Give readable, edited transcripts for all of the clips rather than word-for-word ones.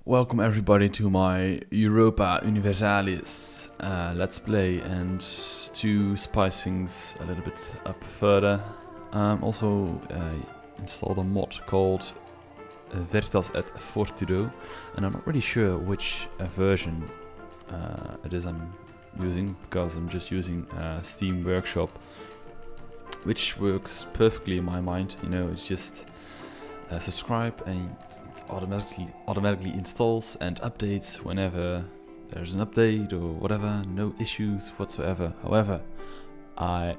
Welcome everybody to my Europa Universalis let's play, and to spice things a little bit up further, also installed a mod called Veritas at Fortitudo, and I'm not really sure which version it is I'm using, because I'm just using Steam Workshop, which works perfectly in my mind. You know, it's just subscribe and it automatically installs and updates whenever there's an update or whatever. No issues whatsoever. However, I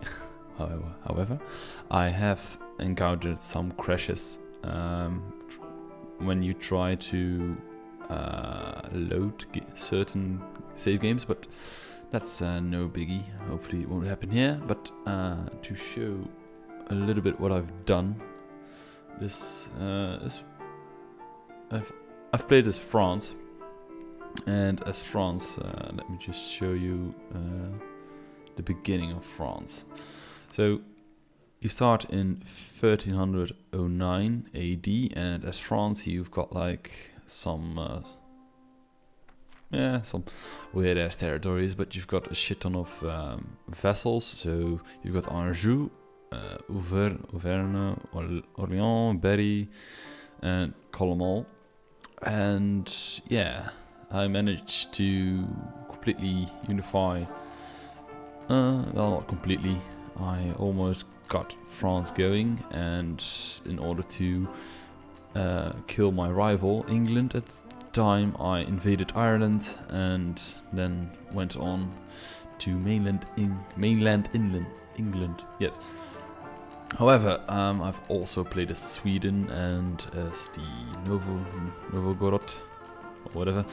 have encountered some crashes when you try to load certain save games, but that's no biggie. Hopefully it won't happen here. But to show a little bit what I've done, I've played as France, and as France, let me just show you the beginning of France. So you start in 1309 AD, and as France you've got like some weird ass territories, but you've got a shit ton of vessels. So you've got Anjou, Auvergne, Orléans, Berry, and Colomel. And yeah, I managed to completely unify, well, not completely, I almost got France going, and in order to kill my rival England at the time, I invaded Ireland and then went on to mainland England, yes. However, I've also played as Sweden and as the Novgorod or whatever,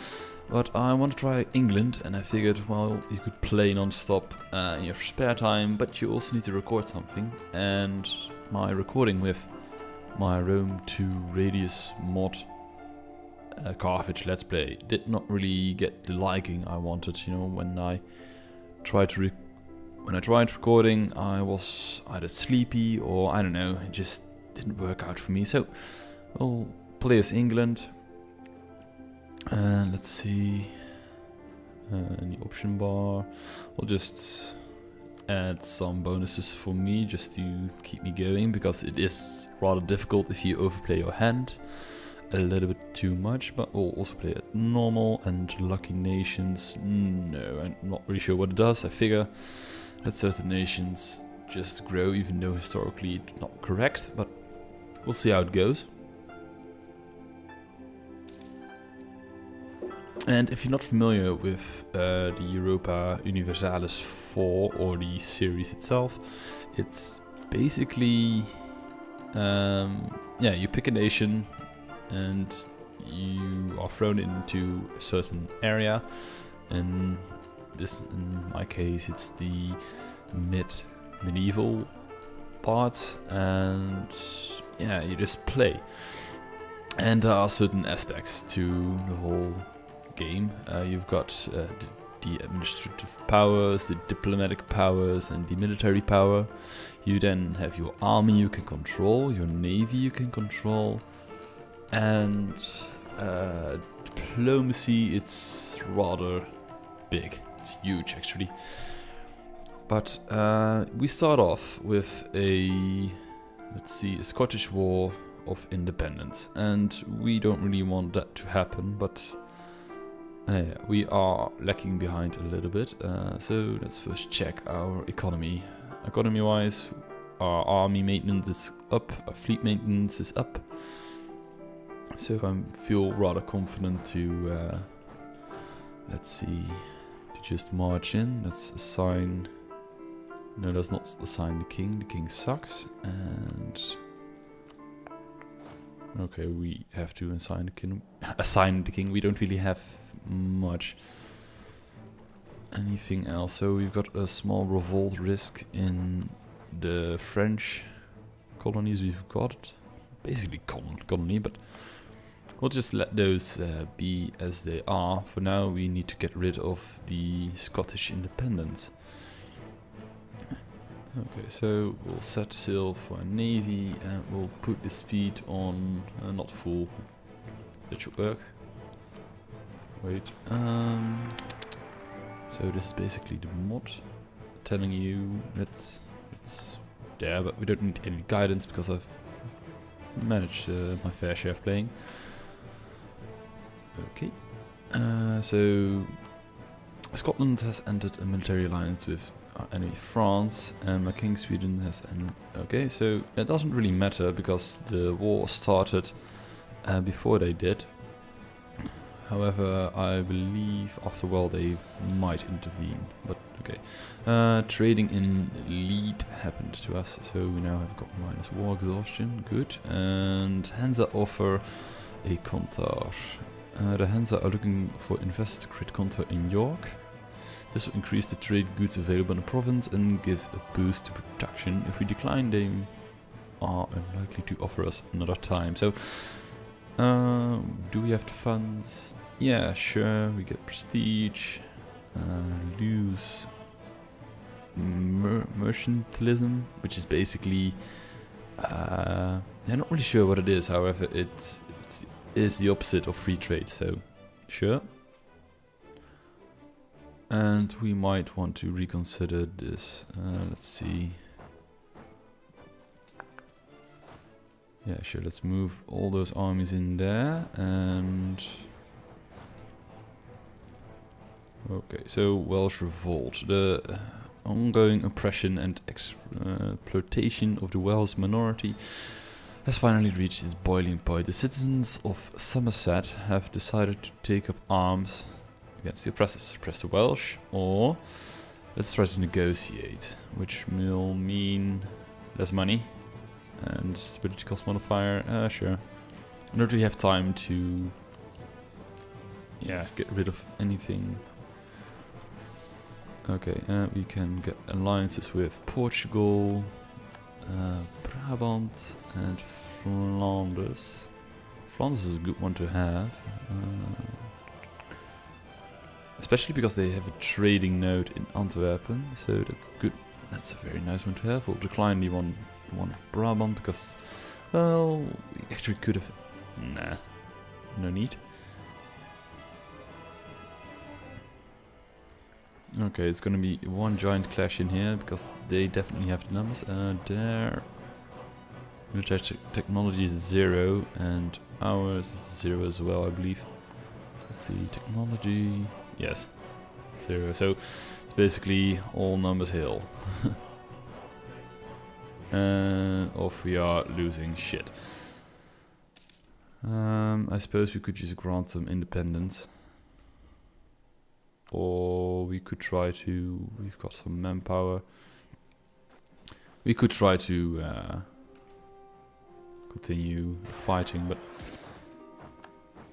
but I want to try England, and I figured, well, you could play non-stop in your spare time, but you also need to record something, and my recording with my Rome 2 Radius mod Carthage Let's Play did not really get the liking I wanted. You know, when I tried recording, I was either sleepy or I don't know, it just didn't work out for me. So we'll play as England, and let's see, in the option bar we'll just add some bonuses for me just to keep me going, because it is rather difficult if you overplay your hand a little bit too much. But we'll also play at normal, and Lucky Nations, no, I'm not really sure what it does. I figure that certain nations just grow, even though historically it's not correct, but we'll see how it goes. And if you're not familiar with the Europa Universalis 4 or the series itself, it's basically, yeah, you pick a nation and you are thrown into a certain area, and in my case it's the medieval part, and yeah, you just play. And there are certain aspects to the whole game. You've got the administrative powers, the diplomatic powers, and the military power. You then have your army you can control, your navy you can control, and diplomacy, it's rather big. It's huge actually. But we start off with a Scottish War of Independence, and we don't really want that to happen, but we are lacking behind a little bit. So let's first check our economy. Economy wise, our army maintenance is up, our fleet maintenance is up, so I feel rather confident to let's see, just march in. Let's assign, no, let's not assign the king sucks, and okay, we have to assign the king. We don't really have much anything else, so we've got a small revolt risk in the French colonies we've got, basically colony, but we'll just let those be as they are. For now, we need to get rid of the Scottish independence. Okay, so we'll set sail for a navy, and we'll put the speed on not full. That should work. Wait. So this is basically the mod telling you it's there, but we don't need any guidance because I've managed my fair share of playing. Okay. So Scotland has entered a military alliance with our enemy France, and my king Sweden has okay, so it doesn't really matter because the war started before they did. However, I believe after a while they might intervene, but okay. Trading in lead happened to us, so we now have got minus war exhaustion, good. And Hansa offer a contar. The Hansa are looking for investors to create contar in York. This will increase the trade goods available in the province and give a boost to production. If we decline, they are unlikely to offer us another time. So, do we have the funds? Yeah, sure. We get prestige, lose mercantilism, which is basically, I'm not really sure what it is. However, it is the opposite of free trade. So, sure. And we might want to reconsider this. Let's see. Yeah, sure, let's move all those armies in there, and... Okay, so Welsh revolt. The ongoing oppression and exploitation of the Welsh minority has finally reached its boiling point. The citizens of Somerset have decided to take up arms against the oppressors. Press the Welsh, or let's try to negotiate, which will mean less money. And stability cost modifier, sure. I don't really have time to, get rid of anything. Okay, we can get alliances with Portugal, Brabant, and Flanders. Flanders is a good one to have, especially because they have a trading node in Antwerpen, so that's good. That's a very nice one to have. We'll decline the one of Brabant because, well, we actually could have. Nah, no need. Okay, it's gonna be one giant clash in here because they definitely have the numbers. Their military technology is 0 and ours is 0 as well, I believe. Let's see, technology, yes, 0. So it's basically all numbers hill. And off we are losing shit. I suppose we could just grant some independence. Or we could try to... We've got some manpower. We could try to continue fighting, but...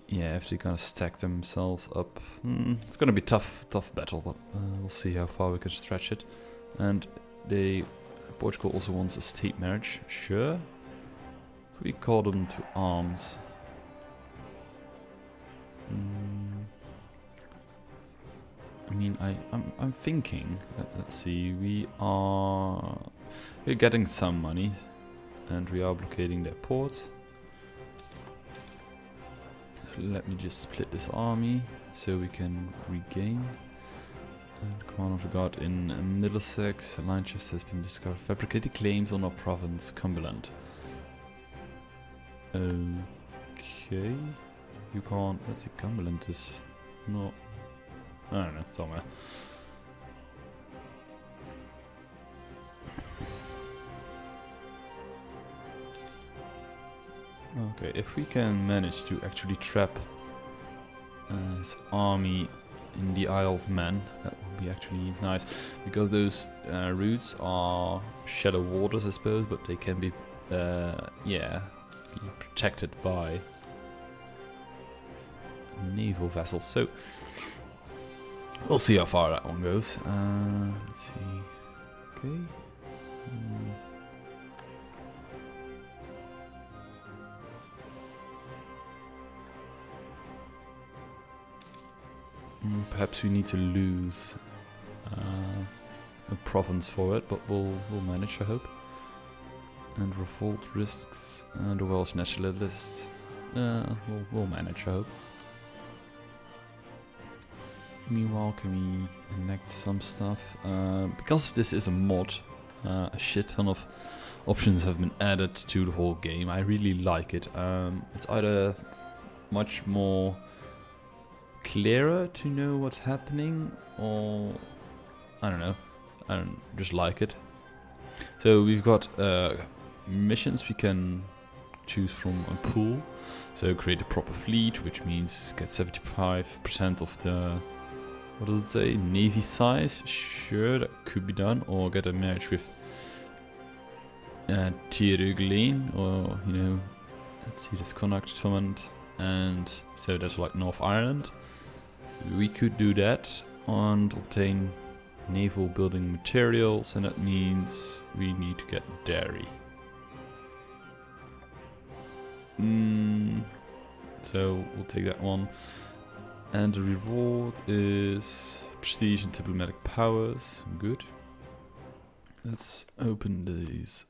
Yeah, if they kind of stack themselves up... it's gonna be tough battle, but we'll see how far we can stretch it. And they... Portugal also wants a state marriage, sure. We call them to arms. I mean, I'm thinking. Let's see. We're getting some money, and we are blockading their ports. Let me just split this army so we can regain. Command of the Guard in Middlesex. Lanchester has been discovered. Fabricated claims on our province, Cumberland. Okay. You can't. Let's see, Cumberland is not. I don't know, somewhere. Okay, if we can manage to actually trap his army in the Isle of Man, that would be actually nice, because those routes are shallow waters, I suppose, but they can be, be protected by naval vessels. So we'll see how far that one goes. Let's see. Okay. Perhaps we need to lose a province for it, but we'll manage, I hope. And revolt risks the Welsh nationalists. We'll manage, I hope. Meanwhile, can we enact some stuff? Because this is a mod, a shit ton of options have been added to the whole game. I really like it. It's either much more clearer to know what's happening, or I don't know. I don't just like it. So we've got missions we can choose from a pool. So create a proper fleet, which means get 75% of the, what does it say, navy size. Sure, that could be done. Or get a marriage with Tirugleen, or you know, let's see, this Connacht command, and so that's like North Ireland. We could do that and obtain naval building materials, and that means we need to get dairy. So we'll take that one. And the reward is prestige and diplomatic powers. Good. Let's open these.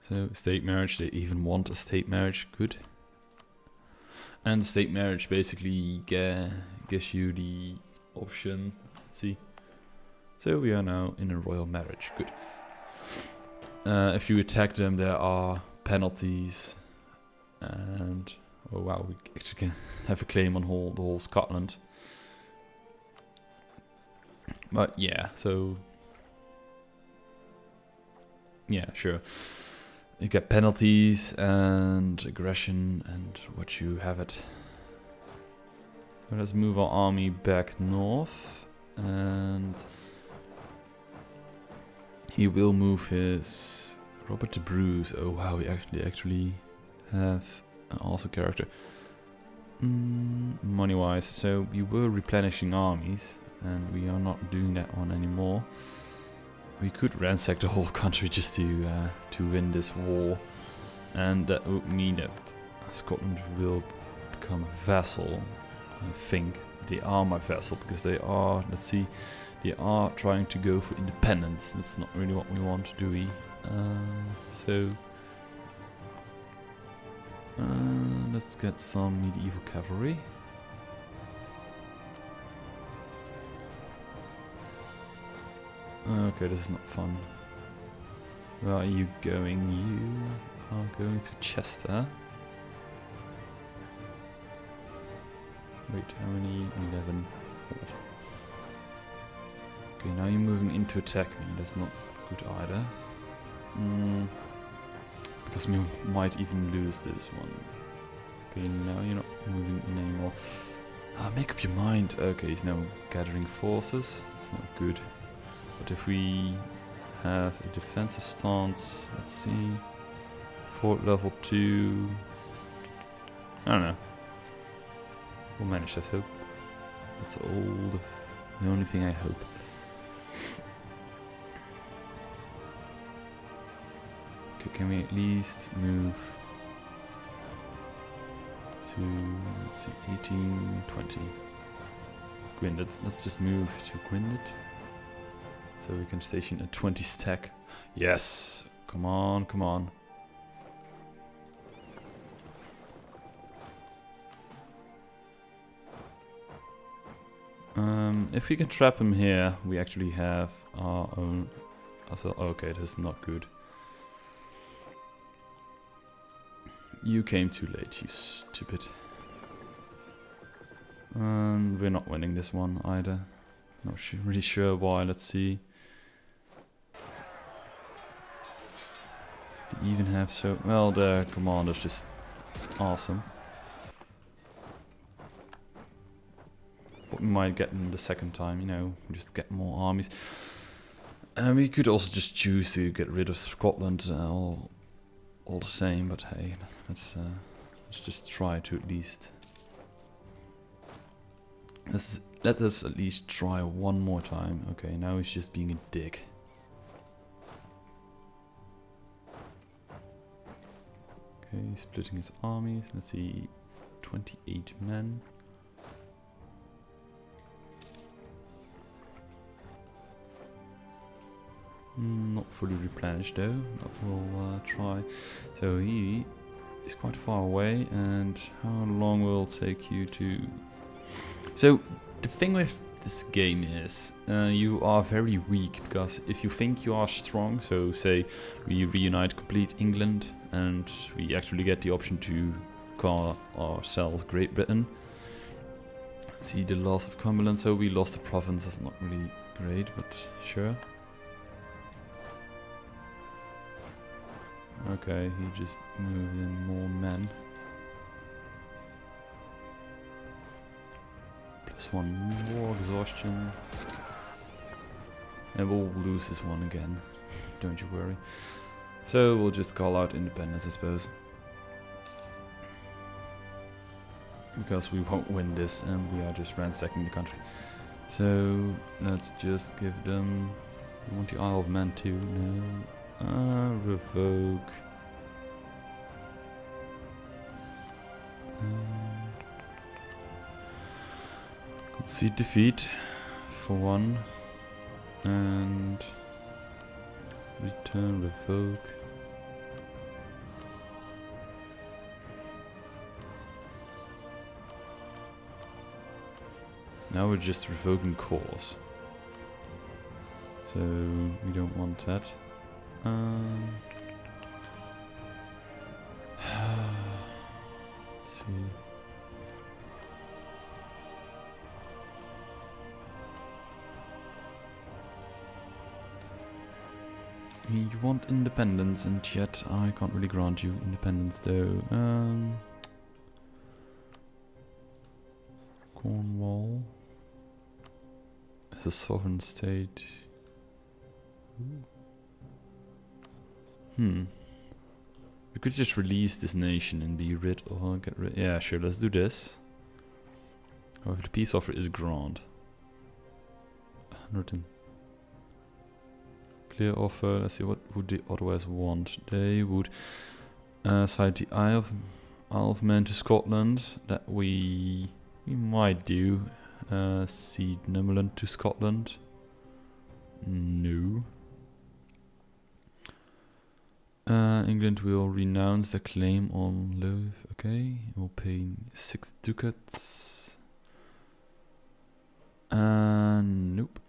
So state marriage, they even want a state marriage. Good. And state marriage basically gives you the option. Let's see. So we are now in a royal marriage. Good. If you attack them, there are penalties, and oh wow, we actually can have a claim on the whole Scotland. But yeah, so yeah, sure. You get penalties and aggression and what you have it. So let's move our army back north, and he will move his Robert the Bruce. Oh wow, we actually have an awesome character. Money wise, so we were replenishing armies, and we are not doing that one anymore. We could ransack the whole country just to win this war, and that would mean that Scotland will become a vassal. I think they are my vassal because they are. Let's see, they are trying to go for independence. That's not really what we want, do we? Let's get some medieval cavalry. Okay, this is not fun. Where are you going? You are going to Chester. Wait, how many? 11. Okay, now you're moving in to attack me. That's not good either. Because we might even lose this one. Okay, now you're not moving in anymore. Make up your mind. Okay, he's now gathering forces. It's not good. But if we have a defensive stance, let's see, fort level 2, I don't know. We'll manage this, hope. That's all the only thing I hope. Okay, can we at least move to, let's see, 18, 20. Gwynedd. Let's just move to Gwynedd. So we can station a 20 stack. Yes! Come on, come on. If we can trap him here, we actually have our own... Also, okay, this is not good. You came too late, you stupid. And we're not winning this one either. Not really sure why, let's see. They even have so... Well, their commander's just awesome. But we might get them the second time, you know, just get more armies. And we could also just choose to get rid of Scotland, all the same, but hey, let's just try to at least... Let us at least try one more time. Okay, now he's just being a dick. Okay, he's splitting his armies. Let's see, 28 men. Not fully replenished though, but we'll try. So he is quite far away, and how long will it take you to... So, the thing with this game is, you are very weak, because if you think you are strong, so say we reunite complete England, and we actually get the option to call ourselves Great Britain. See the loss of Cumberland, so we lost the province, that's not really great, but sure. Okay, he just moved in more men. +1 war exhaustion. And we'll lose this one again, don't you worry. So we'll just call out independence, I suppose. Because we won't win this and we are just ransacking the country. So let's just give them... I want the Isle of Man too, no. Revoke. Concede defeat for 1. And return revoke. Now we're just revoking cause. So we don't want that. Let's see. You want independence, and yet I can't really grant you independence though. Cornwall as a sovereign state. We could just release this nation and be rid or get rid. Yeah, sure, let's do this. However, the peace offer is grant. 100 and clear offer. Let's see, what would they otherwise want? They would cite the Isle of Man to Scotland. That we might do. Cede Netherlands to Scotland. No. England will renounce the claim on Louv. Okay, we'll pay 6 ducats. Nope.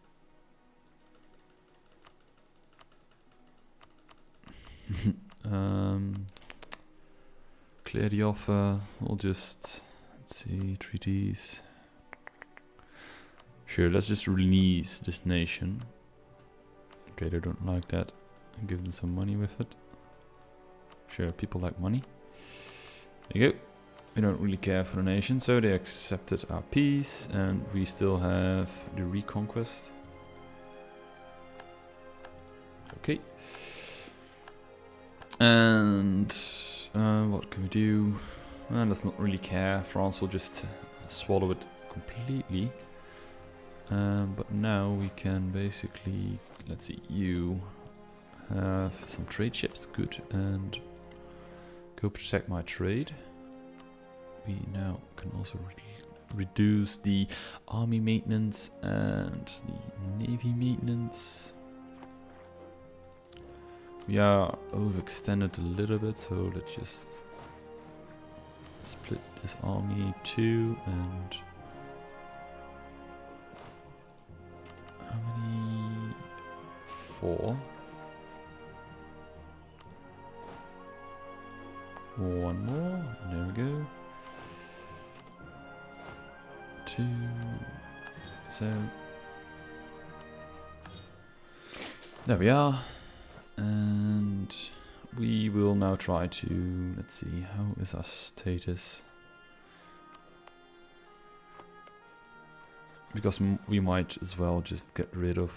Clear the offer. We'll just, let's see, treaties. Sure, let's just release this nation. Okay, they don't like that. And give them some money with it. Sure, people like money. There you go. We don't really care for the nation, so they accepted our peace, and we still have the reconquest. Okay. And what can we do? Let's not really care. France will just swallow it completely. But now we can basically, let's see, you have some trade ships, good, and go protect my trade. We now can also reduce the army maintenance and the navy maintenance. We are overextended a little bit, so let's just split this army too. And how many? 4. 1 more. There we go. 2. So there we are. And we will now try to, let's see, how is our status? Because we might as well just get rid of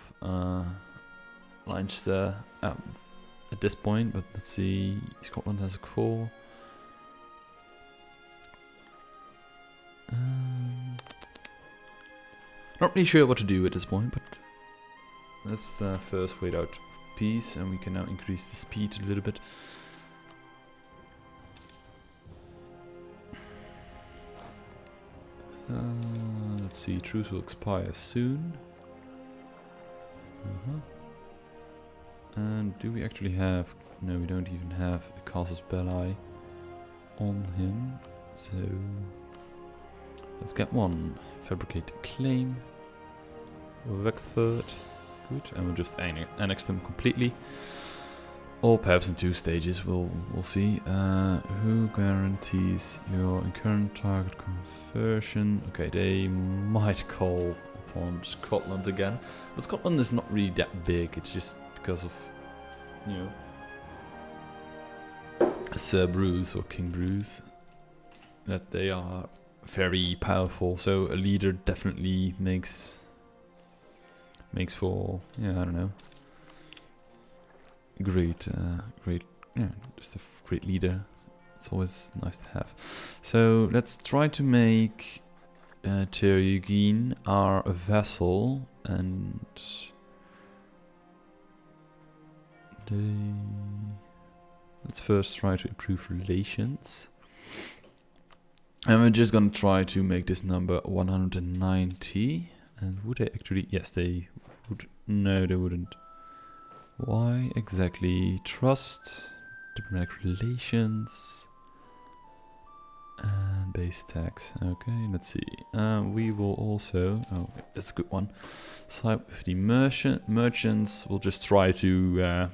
Leinster at this point, but let's see, Scotland has a call. Not really sure what to do at this point, but let's first wait out peace, and we can now increase the speed a little bit. Let's see, truce will expire soon. And do we actually have... No, we don't even have a Casus Belli on him. So let's get one. Fabricate a claim. Wexford. Good. And we'll just annex them completely. Or perhaps in 2 stages, we'll see. Who guarantees your current target conversion? Okay, they might call upon Scotland again. But Scotland is not really that big, it's just because of, you know, Sir Bruce or King Bruce, that they are very powerful. So a leader definitely makes for, yeah, I don't know, great, yeah, just a great leader. It's always nice to have. So let's try to make Terugin our vassal, and let's first try to improve relations. And we're just gonna try to make this number 190. And would they actually? Yes, they would. No, they wouldn't. Why exactly? Trust, diplomatic relations, and base tax. Okay, let's see. We will also. Oh, that's a good one. Side with the merchants. We'll just try to.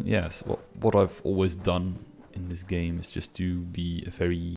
Yes, what I've always done in this game is just to be a very